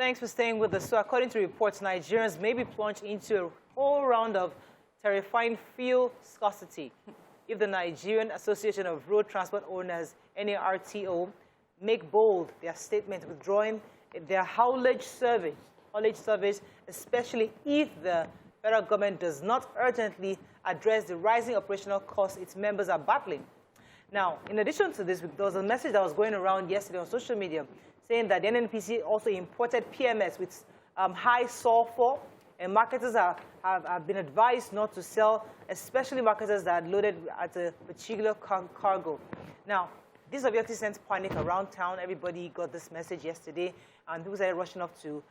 Thanks for staying with us. So according to reports, Nigerians may be plunged into a whole round of terrifying fuel scarcity if the Nigerian Association of Road Transport Owners, NARTO, make bold their statement withdrawing their haulage service, especially if the federal government does not urgently address the rising operational costs its members are battling. Now, in addition to this, there was a message that was going around yesterday on social media saying that the NNPC also imported PMS with high sulfur, and marketers have been advised not to sell, especially marketers that are loaded at a particular cargo. Now, this obviously sent panic around town. Everybody got this message yesterday, and people started rushing off to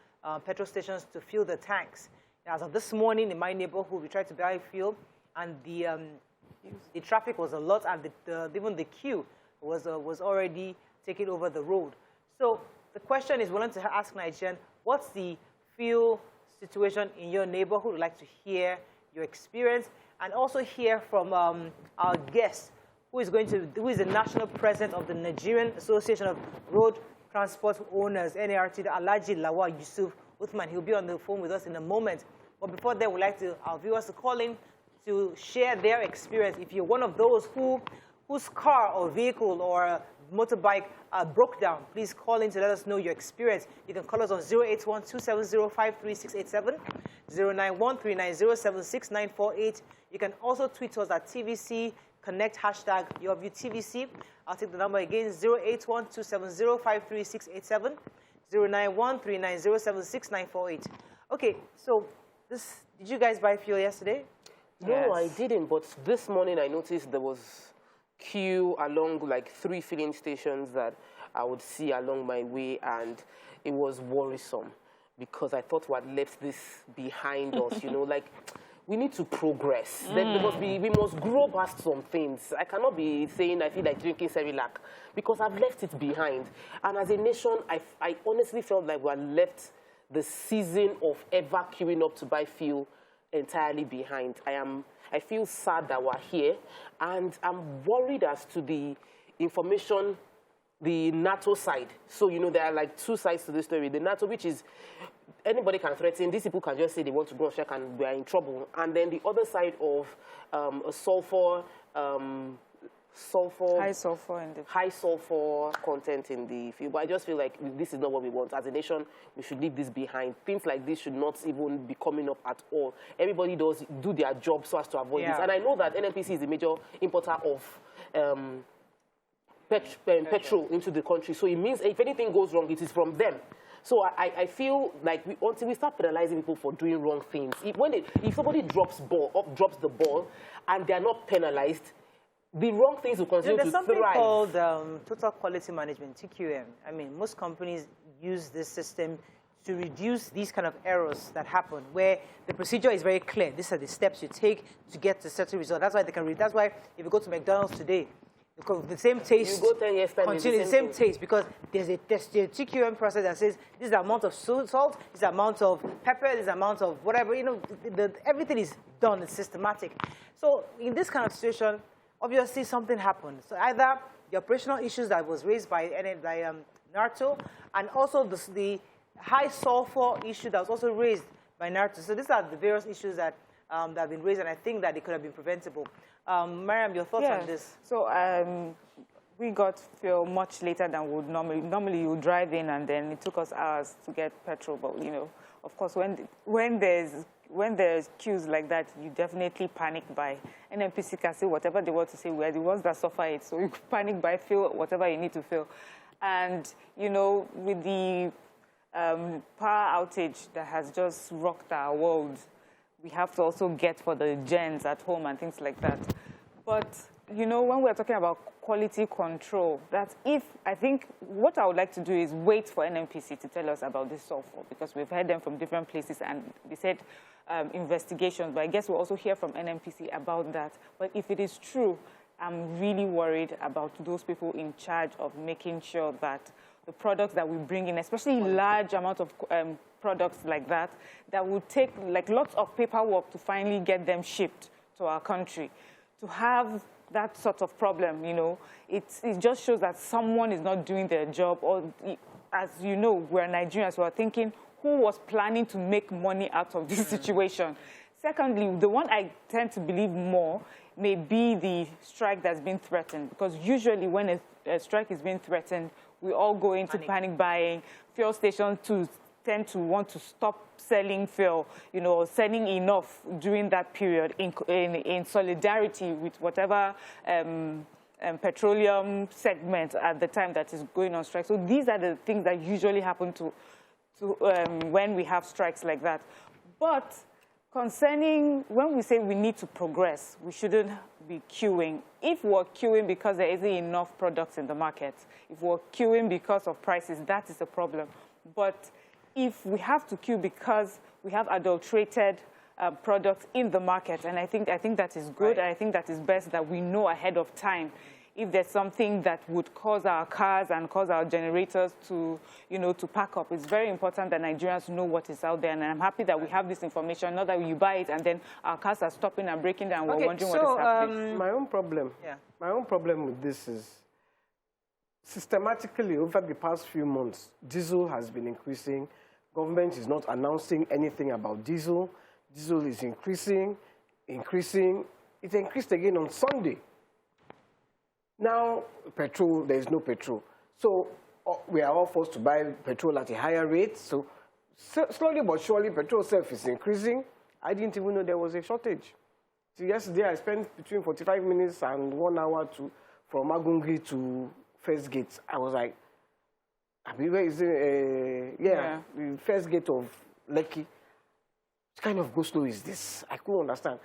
petrol stations to fill the tanks. As of this morning, in my neighborhood, we tried to buy fuel, and the traffic was a lot, and even the queue was already taking over the road. So the question is, we want to ask Nigerian, what's the fuel situation in your neighborhood? We'd like to hear your experience and also hear from our guest, who is the national president of the Nigerian Association of Road Transport Owners, NART, Alhaji Lawal Yusuf Uthman. He'll be on the phone with us in a moment. But before that, we'd like our viewers to call in to share their experience. If you're one of those whose car or vehicle or motorbike broke down, please call in to let us know your experience. You can call us on 081-270-53687, 091-390-76948. You can also tweet us at TVC Connect hashtag YourViewTVC. I'll take the number again, 081-270-53687, 091-390-76948. Okay, so did you guys buy fuel yesterday? No, yes. I didn't, but this morning I noticed there was queue along like 3 filling stations that I would see along my way, and it was worrisome because I thought we had left this behind us, you know, like we need to progress. We must grow past some things. I cannot be saying I feel like drinking Cerelac because I've left it behind. And as a nation, I honestly felt like we had left the season of ever queuing up to buy fuel entirely behind. I feel sad that we're here, and I'm worried as to the information, the NATO side. So, you know, there are like 2 sides to the story. The NATO, which is anybody can threaten, these people can just say they want to go and check and we are in trouble. And then the other side of a high sulfur content in the fuel. But I just feel like this is not what we want. As a nation, we should leave this behind. Things like this should not even be coming up at all. Everybody do their job so as to avoid this. And I know that NNPC is a major importer of petrol into the country. So it means if anything goes wrong, it is from them. So I feel like until we start penalizing people for doing wrong things, if somebody drops the ball and they are not penalized, the wrong things will continue to thrive. There's something called total quality management, TQM. I mean, most companies use this system to reduce these kind of errors that happen, where the procedure is very clear. These are the steps you take to get to certain result. That's why they can read. That's why if you go to McDonald's today, because the same taste, you go 10 years time, continue the same taste, because there's a TQM process that says this is the amount of salt, this is the amount of pepper, this is the amount of whatever. You know, everything is done. It's systematic. So in this kind of situation, obviously something happened. So either the operational issues that was raised by NARTO, and also the high sulfur issue that was also raised by NARTO. So these are the various issues that have been raised, and I think that they could have been preventable. Mariam, your thoughts on this? So we got fuel much later than we would normally. Normally you drive in, and then it took us hours to get petrol. But you know, of course, when there's queues like that, you definitely panic buy. NNPC can say whatever they want to say. We are the ones that suffer it, so you panic buy, fill whatever you need to fill. And you know, with the power outage that has just rocked our world, we have to also get for the gens at home and things like that. But you know, when we're talking about quality control, I think what I would like to do is wait for NNPC to tell us about this sulfur, because we've heard them from different places and they said investigations, but I guess we'll also hear from NNPC about that. But if it is true, I'm really worried about those people in charge of making sure that the products that we bring in, especially large amount of products like that would take like lots of paperwork to finally get them shipped to our country. To have that sort of problem, you know, it just shows that someone is not doing their job, or as you know, we're Nigerians, we're thinking, who was planning to make money out of this situation? Secondly, the one I tend to believe more may be the strike that's been threatened, because usually when a strike is being threatened, we all go into panic buying. Fuel stations tend to want to stop selling fuel, you know, selling enough during that period in solidarity with whatever petroleum segment at the time that is going on strike. So these are the things that usually happen when we have strikes like that. But concerning when we say we need to progress, we shouldn't be queuing. If we're queuing because there isn't enough products in the market, if we're queuing because of prices, that is a problem. But if we have to queue because we have adulterated products in the market, and I think that is good, and I think that is best that we know ahead of time if there's something that would cause our cars and cause our generators to, you know, to pack up. It's very important that Nigerians know what is out there, and I'm happy that we have this information, not that you buy it and then our cars are stopping and breaking down, we're wondering what is happening. My own problem with this is, systematically over the past few months, diesel has been increasing. Government is not announcing anything about diesel. Diesel is increasing. It increased again on Sunday. Now, petrol, there is no petrol. So we are all forced to buy petrol at a higher rate. So slowly but surely, petrol self is increasing. I didn't even know there was a shortage. So yesterday, I spent between 45 minutes and 1 hour from Agungi to First Gate. I was like, where is it? The First Gate of Lekki. What kind of go-slow is this? I couldn't understand.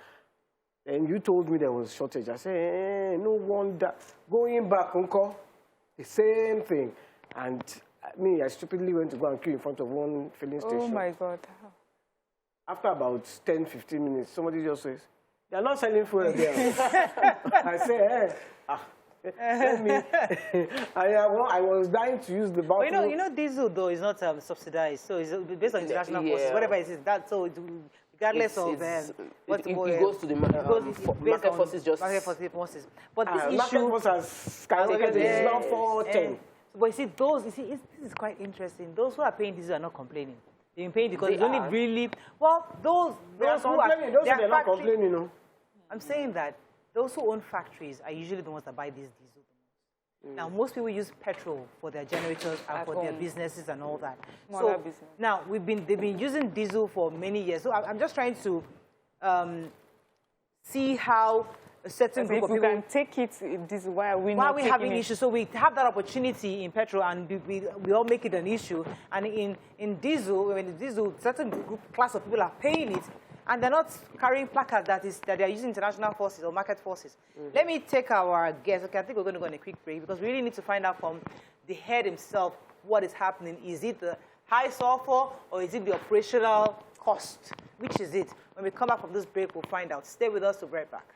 And you told me there was shortage. I said, no wonder. Going back, Uncle, the same thing. And I stupidly went to go and queue in front of one filling station. Oh, my God. After about 10, 15 minutes, somebody just says, they're not selling fuel there. I say, let me. I was dying to use the bathroom. Well, you know, diesel, though, is not subsidized. So it's based on international forces, whatever it is. Regardless of it goes to the market forces. Market forces. But this issue, market forces skyrocketed. It's now 410. But you see, this is quite interesting. Those who are paying diesel are not complaining. They've been paying because it's only really those who are complaining. Those are not complaining, you know. I'm saying that those who own factories are usually the ones that buy this diesel. Now, most people use petrol for their generators and for their businesses and all that. Now, they've been using diesel for many years. So I'm just trying to see how a certain group of people can take it. This why are we why not we having issues? So we have that opportunity in petrol, and we all make it an issue. And in diesel, certain class of people are paying it, and they're not carrying placards that they are using international forces or market forces. Let me take our guess. Okay, I think we're going to go on a quick break because we really need to find out from the head himself what is happening. Is it the high sulfur or is it the operational cost? Which is it? When we come back from this break, we'll find out. Stay with us. We'll be right back.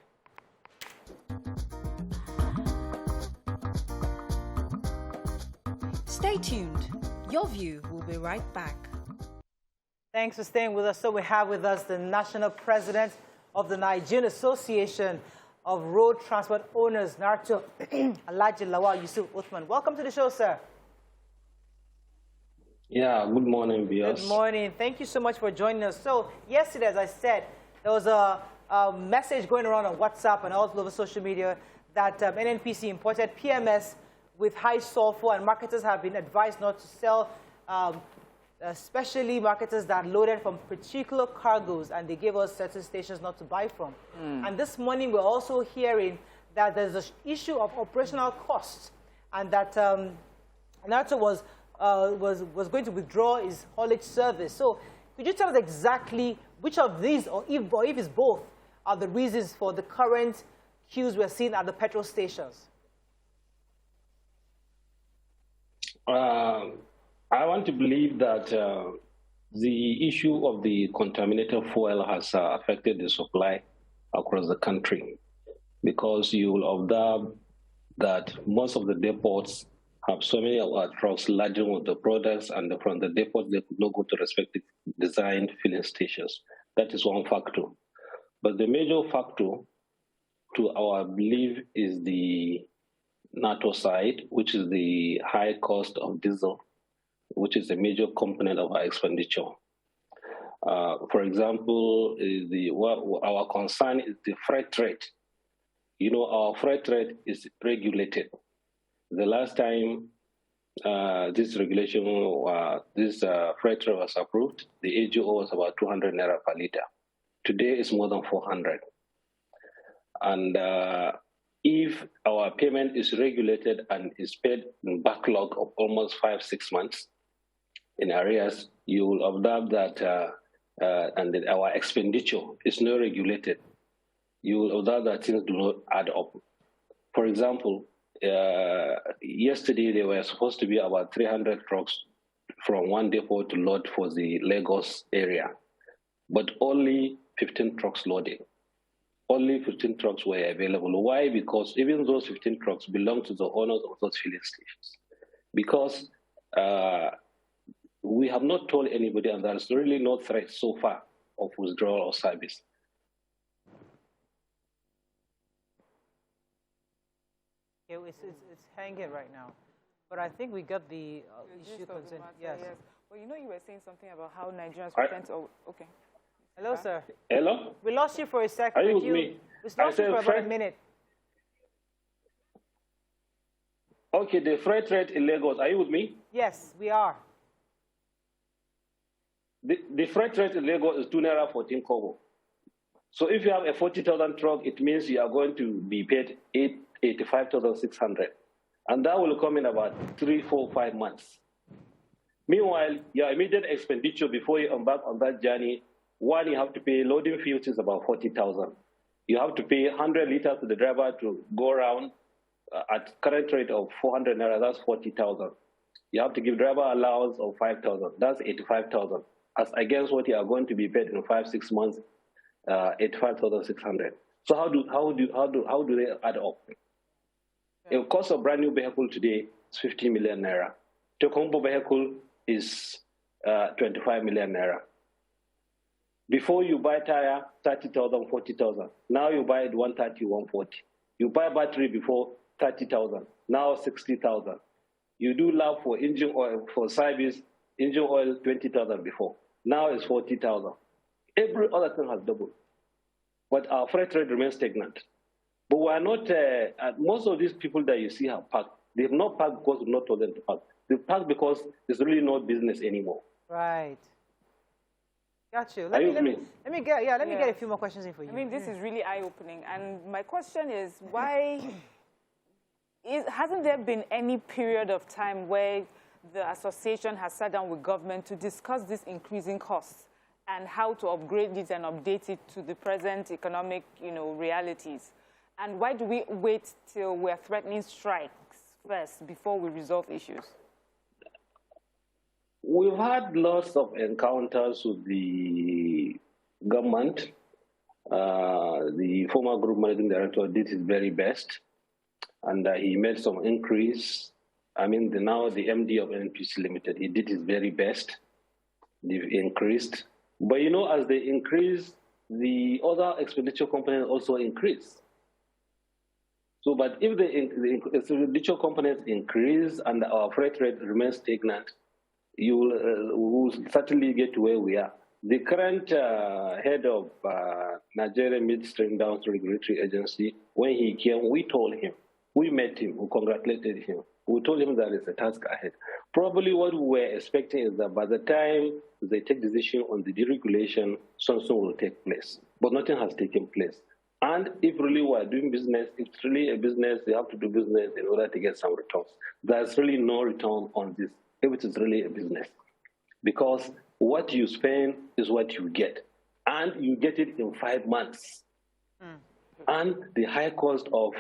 Stay tuned. Your View will be right back. Thanks for staying with us. So we have with us the National President of the Nigerian Association of Road Transport Owners, NARTO, Alhaji Lawal Yusuf Uthman. Welcome to the show, sir. Yeah, good morning, viewers. Good morning. Thank you so much for joining us. So yesterday, as I said, there was a message going around on WhatsApp and all over social media that NNPC imported PMS with high sulfur, and marketers have been advised not to sell, especially marketers that loaded from particular cargoes, and they gave us certain stations not to buy from. And this morning, we're also hearing that there's an issue of operational costs, and that NARTO was going to withdraw his haulage service. So could you tell us exactly which of these, or if it's both, are the reasons for the current queues we're seeing at the petrol stations? I want to believe that the issue of the contaminated fuel has affected the supply across the country, because you will observe that most of the depots have so many trucks laden with the products, and from the depots they could not go to respective designed filling stations. That is one factor. But the major factor, to our belief, is the NATO side, which is the high cost of diesel which is a major component of our expenditure. For example, our concern is the freight rate. You know, our freight rate is regulated. The last time this regulation, this freight rate was approved, the AGO was about 200 naira per liter. Today it's more than 400. And if our payment is regulated and is paid in backlog of almost 5-6 months in arrears, you will observe that and our expenditure is not regulated. You will observe that things do not add up. For example, yesterday there were supposed to be about 300 trucks from one depot to load for the Lagos area, but only 15 trucks loaded. Only 15 trucks were available. Why? Because even those 15 trucks belong to the owners of those filling stations. Because we have not told anybody, and there's really no threat so far of withdrawal of service. Yeah, it's hanging right now. But I think we got the issue concerned. Yes. Well, you know, you were saying something about how Nigerians pretend to... Okay. Hello, sir. Hello? We lost you for a second. Are you with me? We lost you for about a minute. Okay, the freight rate in Lagos, are you with me? Yes, we are. The freight rate in Lagos is 2 naira 14 kobo. So if you have a 40,000 truck, it means you are going to be paid 85,600. And that will come in about 3, 4, 5 months. Meanwhile, your immediate expenditure before you embark on that journey, one, you have to pay loading fee, which is about 40,000. You have to pay 100 liters to the driver to go around at current rate of 400 naira, that's 40,000. You have to give driver allowance of 5,000, that's 85,000. As against what you are going to be paid in 5-6 months, 85,600. So how do they add up? The cost of brand new vehicle today is 50 million naira. Tokombo vehicle is 25 million naira. Before you buy tire, 30,000, 40,000. Now you buy it 130, 140. You buy battery before 30,000. Now 60,000. You do lab for engine oil, for service, engine oil 20,000 before. Now it's 40,000. Every other thing has doubled. But our freight rate remains stagnant. But we are not, most of these people that you see have parked, they have not parked because we've not told them to park. They parked because it's really not business anymore. Right. Got you. Let me get a few more questions in for you. I mean, this is really eye-opening. And my question is, why hasn't there been any period of time where the association has sat down with government to discuss this increasing costs and how to upgrade it and update it to the present economic, realities? And why do we wait till we're threatening strikes first before we resolve issues? We've had lots of encounters with the government. The former group managing director did his very best, and he made some increase. I mean, now the MD of NPC Limited, he did his very best. They've increased. But, as they increase, the other expenditure components also increase. So, but if the expenditure components increase and our freight rate remains stagnant, you will certainly get to where we are. The current head of Nigerian Midstream Downstream Regulatory Agency, when he came, we told him, we met him, we congratulated him. We told him that it's a task ahead. Probably what we were expecting is that by the time they take decision on the deregulation, something will take place. But nothing has taken place. And if really we are doing business, if it's really a business, they have to do business in order to get some returns. There's really no return on this if it is really a business. Because what you spend is what you get. And you get it in 5 months. And the high cost of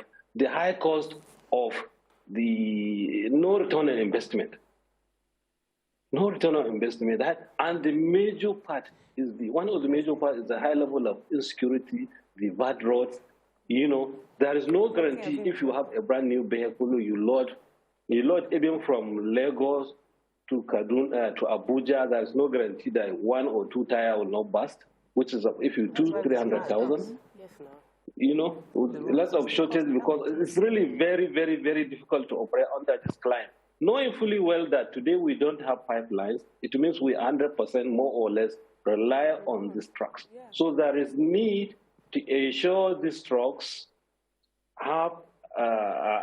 the no return on investment. No return on investment. And the major part is one of the major parts is the high level of insecurity, the bad roads. There is no guarantee if you have a brand new vehicle, you load even from Lagos to Kaduna to Abuja. There is no guarantee that 1 or 2 tires will not burst, which is if you do 300,000. Lots of shortages because it's really very, very, very difficult to operate under this climate. knowing fully well that today we don't have pipelines, it means we 100% more or less rely on these trucks. So there is need to ensure these trucks are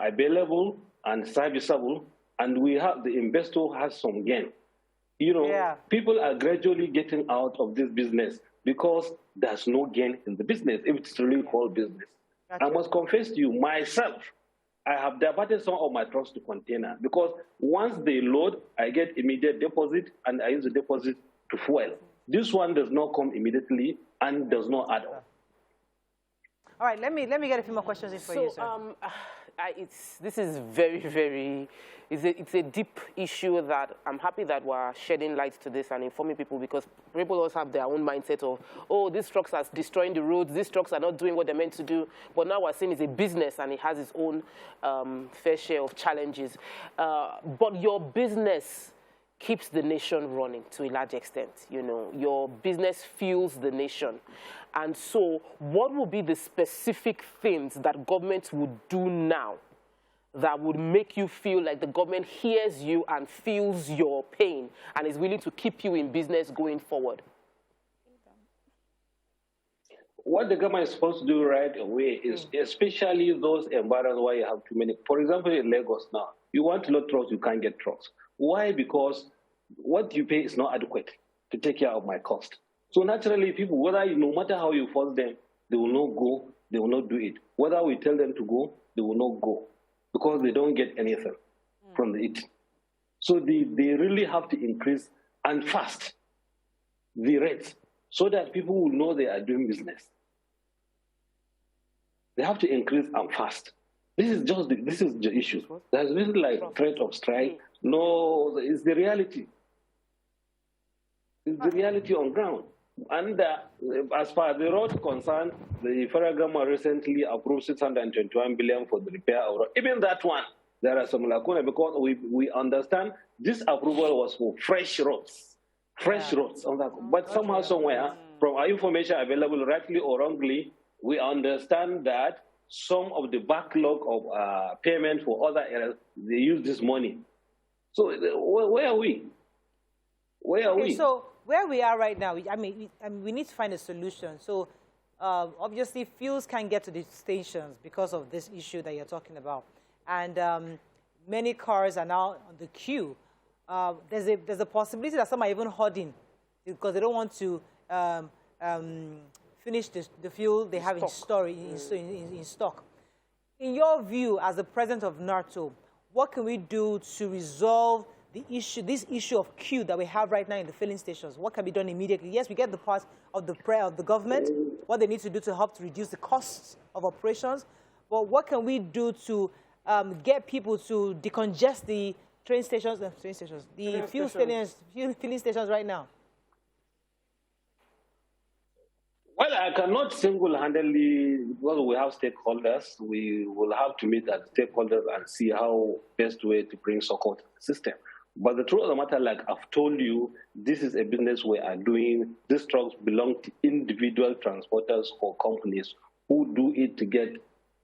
available and serviceable, and we have the investor has some gain. You know, people are gradually getting out of this business because there's no gain in the business if it's really called business. I must confess to you, myself, I have diverted some of my trucks to container because once they load, I get immediate deposit and I use the deposit to fuel. This one does not come immediately and does not add up. All right, let me get a few more questions in for you, sir. This is very, it's a deep issue that I'm happy that we're shedding light to this and informing people, because people also have their own mindset of, oh, these trucks are destroying the roads, these trucks are not doing what they're meant to do. But now we're seeing it's a business and it has its own fair share of challenges. But your business keeps the nation running to a large extent. You know, your business fuels the nation. And so what would be the specific things that government would do now that would make you feel like the government hears you and feels your pain and is willing to keep you in business going forward? What the government is supposed to do right away is, especially those environments where you have too many. For example, in Lagos now, you want to load trucks, you can't get trucks. Why? Because what you pay is not adequate to take care of my cost. So naturally, people, no matter how you force them, they will not go, they will not do it. Whether we tell them to go, they will not go because they don't get anything from it. So they really have to increase and fast the rates so that people will know they are doing business. They have to increase and fast. This is the issue. There's been like threat of strike. No, it's the reality. It's the reality on ground. And as far as the road is concerned, the federal government recently approved 621 billion for the repair of road. Even that one, there are some lacuna because we understand this approval was for fresh roads. On that. But somehow, somewhere, from our information available, rightly or wrongly, we understand that some of the backlog of payment for other areas, they use this money. So where are we? Where are we? So where we are right now, we need to find a solution. So obviously, fuels can't get to the stations because of this issue that you're talking about. And many cars are now on the queue. There's a possibility that some are even hoarding because they don't want to finish the fuel they have in stock. In your view, as the president of NATO, what can we do to resolve this issue of queue that we have right now in the filling stations? What can be done immediately? Yes, we get the part of the government, what they need to do to help to reduce the costs of operations. But what can we do to get people to decongest the filling stations right now? Well, I cannot single-handedly, because we have stakeholders, we will have to meet as stakeholders and see how best way to bring support to the system. But the truth of the matter, like I've told you, this is a business we are doing. These trucks belong to individual transporters or companies who do it to get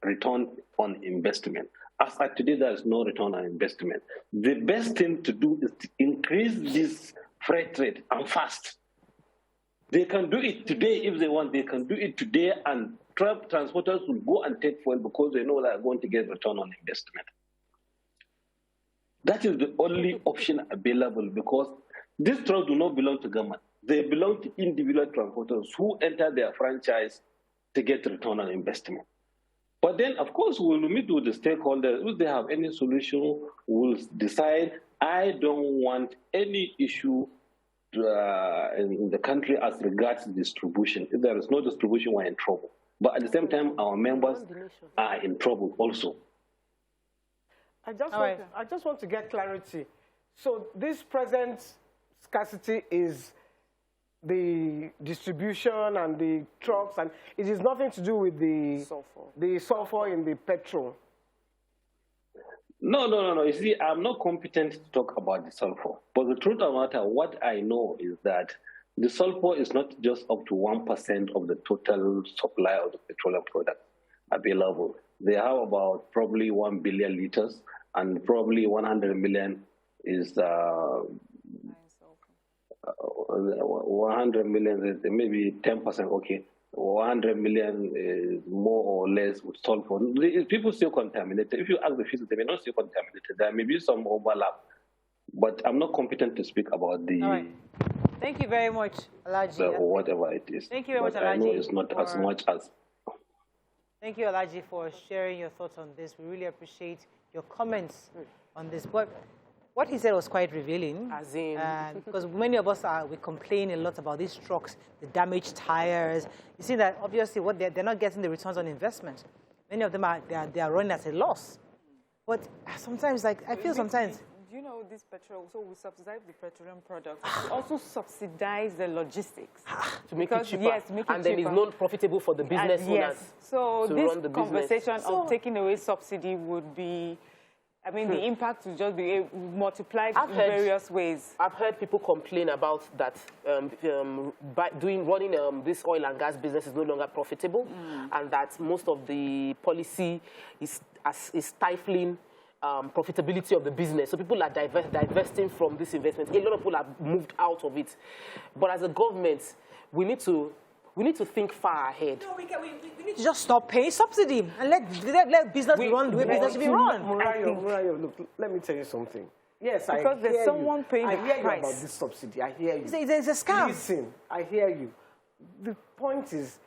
return on investment. As of today, there is no return on investment. The best thing to do is to increase this freight rate and fast. They can do it today if they want. They can do it today, and truck transporters will go and take fuel because they know they are going to get return on investment. That is the only option available because these trucks do not belong to government. They belong to individual transporters who enter their franchise to get return on investment. But then, of course, we'll meet with the stakeholders. If they have any solution, we'll decide. I don't want any issue in the country as regards distribution. If there is no distribution, we're in trouble. But at the same time, our members are in trouble also. I just want to get clarity. So this present scarcity is the distribution and the trucks, and it is nothing to do with the sulfur in the petrol. No. You see, I'm not competent to talk about the sulfur. But the truth of the matter, what I know is that the sulfur is not just up to 1% of the total supply of the petroleum product available. They have about probably 1 billion liters, and probably 100 million is 100 million is maybe 10%. Okay, 100 million is more or less sold for. People still contaminated. If you ask the physics, they may not still contaminated. There may be some overlap, but I'm not competent to speak about the. All right. Thank you very much, Alaji. Or whatever it is. Thank you very much, Alaji. I know it's not as much as. Thank you, Alaji, for sharing your thoughts on this. We really appreciate your comments on this. But what he said was quite revealing. As in... because many of us we complain a lot about these trucks, the damaged tires. You see that obviously what they're not getting the returns on investment. Many of them they are running at a loss. But sometimes, like I feel sometimes. Do you know this petrol? So we subsidize the petroleum products. We also subsidize the logistics to make it cheaper. Yes, make it and then cheaper. it's not profitable for the business owners. Yes. So this run the conversation of taking away subsidy would be, I mean, the impact would just be multiplied in various ways. I've heard people complain about that running this oil and gas business is no longer profitable, and that most of the policy is stifling profitability of the business. So people are divesting from this investment. A lot of people have moved out of it. But as a government, we need to think far ahead. No, we need to just stop paying subsidy and let business run the way business should be run. Murayo, look, let me tell you something. Yes, because there's someone paying the price. I hear you about this subsidy. I hear you. It's a scam. Listen, I hear you. The point is,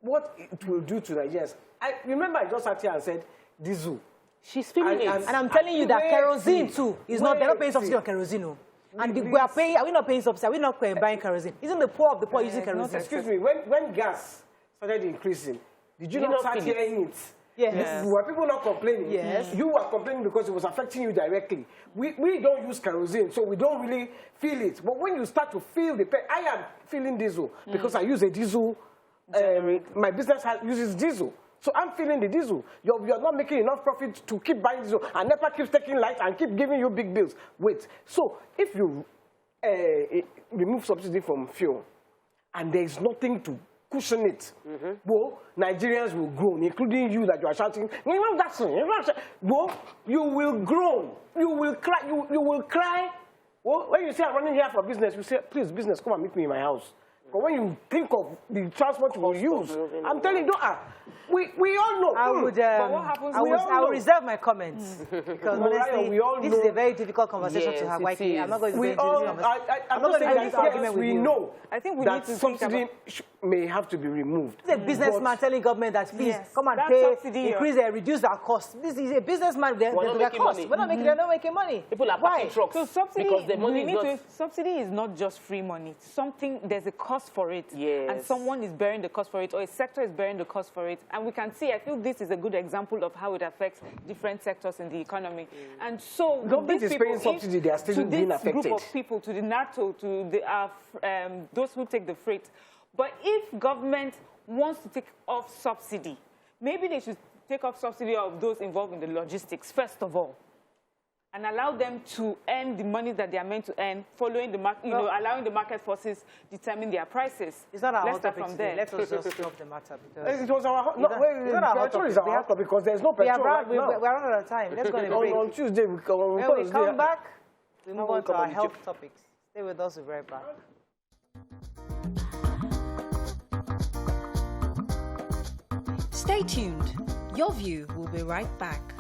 what it will do to Nigerians. I remember I just sat here and said, diesel. She's feeling it. And I'm telling you that kerosene too is not, they're not paying subsidy on kerosene. And are we not paying subsidy? Are we not buying kerosene? Isn't the poor of the poor using kerosene? Excuse me, when gas started increasing, did you not start hearing it? Yes. Were people not complaining? Yes. You were complaining because it was affecting you directly. We don't use kerosene, so we don't really feel it. But when you start to feel the pain, I am feeling diesel because I use a diesel. My business uses diesel. So I'm feeling the diesel. You're not making enough profit to keep buying diesel, and NEPA keeps taking light and keep giving you big bills. Wait, so if you remove subsidy from fuel, and there is nothing to cushion it, well, Nigerians will groan, including you that you are shouting, well, you will groan, you will cry, you will cry. Well, when you say I'm running here for business, you say, please, business, come and meet me in my house. But when you think of the transport you will use, I'm telling you, we all know. I would, I will reserve my comments because honestly, this is a very difficult conversation to have. I'm not going to go into this conversation. I'm not going to go into argument with you. We know. I think we need to think about. May have to be removed. This is a businessman telling government that please come and pay, increase and reduce our costs. This is a businessman. They're costs. They're not making money. People are buying trucks. So subsidy, because the money is not... subsidy is not just free money. There's a cost for it. Yes. And someone is bearing the cost for it, or a sector is bearing the cost for it. And we can see, I feel this is a good example of how it affects different sectors in the economy. And so government is paying subsidy, they are still being affected. Group of people, to the NATO, to those who take the freight. But if government wants to take off subsidy, maybe they should take off subsidy of those involved in the logistics, first of all, and allow them to earn the money that they are meant to earn, following the market, allowing the market forces determine their prices. It's not our Let's hot start topic from there. there. Let's just drop the matter because it was our petrol is our hot topic because there's no petrol right now. We're running out of time. Let's go on a break. On Tuesday, when we come back, we move on to our health topics. Stay with us. We'll be right back. Stay tuned. Your View will be right back.